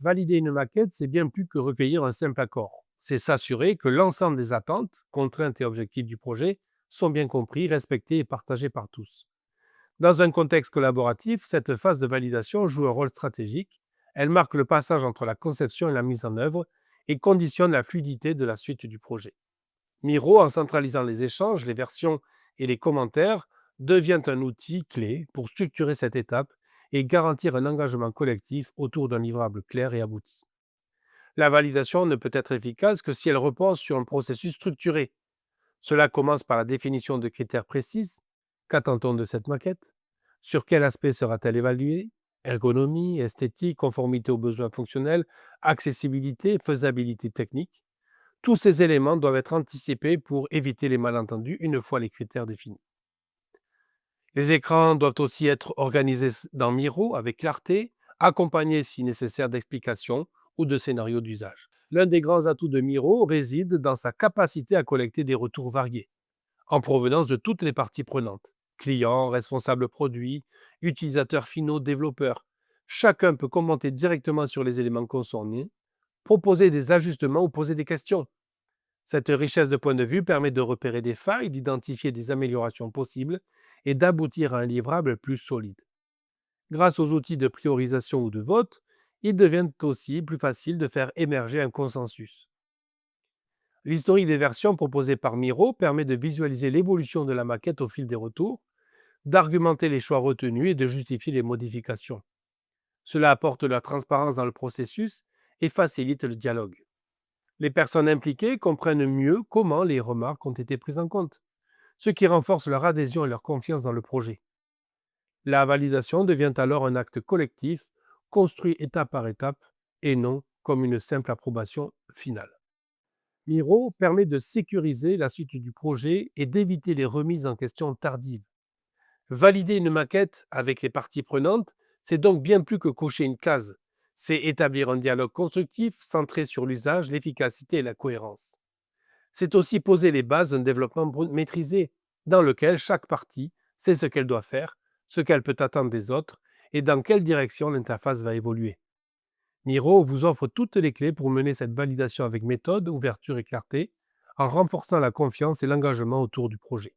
Valider une maquette, c'est bien plus que recueillir un simple accord. C'est s'assurer que l'ensemble des attentes, contraintes et objectifs du projet sont bien compris, respectés et partagés par tous. Dans un contexte collaboratif, cette phase de validation joue un rôle stratégique. Elle marque le passage entre la conception et la mise en œuvre et conditionne la fluidité de la suite du projet. Miro, en centralisant les échanges, les versions et les commentaires, devient un outil clé pour structurer cette étape et garantir un engagement collectif autour d'un livrable clair et abouti. La validation ne peut être efficace que si elle repose sur un processus structuré. Cela commence par la définition de critères précis. Qu'attend-on de cette maquette? Sur quel aspect sera-t-elle évaluée? Ergonomie, esthétique, conformité aux besoins fonctionnels, accessibilité, faisabilité technique. Tous ces éléments doivent être anticipés pour éviter les malentendus une fois les critères définis. Les écrans doivent aussi être organisés dans Miro avec clarté, accompagnés si nécessaire d'explications ou de scénarios d'usage. L'un des grands atouts de Miro réside dans sa capacité à collecter des retours variés, en provenance de toutes les parties prenantes. Clients, responsables produits, utilisateurs finaux, développeurs. Chacun peut commenter directement sur les éléments concernés, proposer des ajustements ou poser des questions. Cette richesse de points de vue permet de repérer des failles, d'identifier des améliorations possibles et d'aboutir à un livrable plus solide. Grâce aux outils de priorisation ou de vote, il devient aussi plus facile de faire émerger un consensus. L'historique des versions proposées par Miro permet de visualiser l'évolution de la maquette au fil des retours, d'argumenter les choix retenus et de justifier les modifications. Cela apporte de la transparence dans le processus et facilite le dialogue. Les personnes impliquées comprennent mieux comment les remarques ont été prises en compte, ce qui renforce leur adhésion et leur confiance dans le projet. La validation devient alors un acte collectif, construit étape par étape, et non comme une simple approbation finale. Miro permet de sécuriser la suite du projet et d'éviter les remises en question tardives. Valider une maquette avec les parties prenantes, c'est donc bien plus que cocher une case. C'est établir un dialogue constructif centré sur l'usage, l'efficacité et la cohérence. C'est aussi poser les bases d'un développement maîtrisé, dans lequel chaque partie sait ce qu'elle doit faire, ce qu'elle peut attendre des autres et dans quelle direction l'interface va évoluer. Miro vous offre toutes les clés pour mener cette validation avec méthode, ouverture et clarté, en renforçant la confiance et l'engagement autour du projet.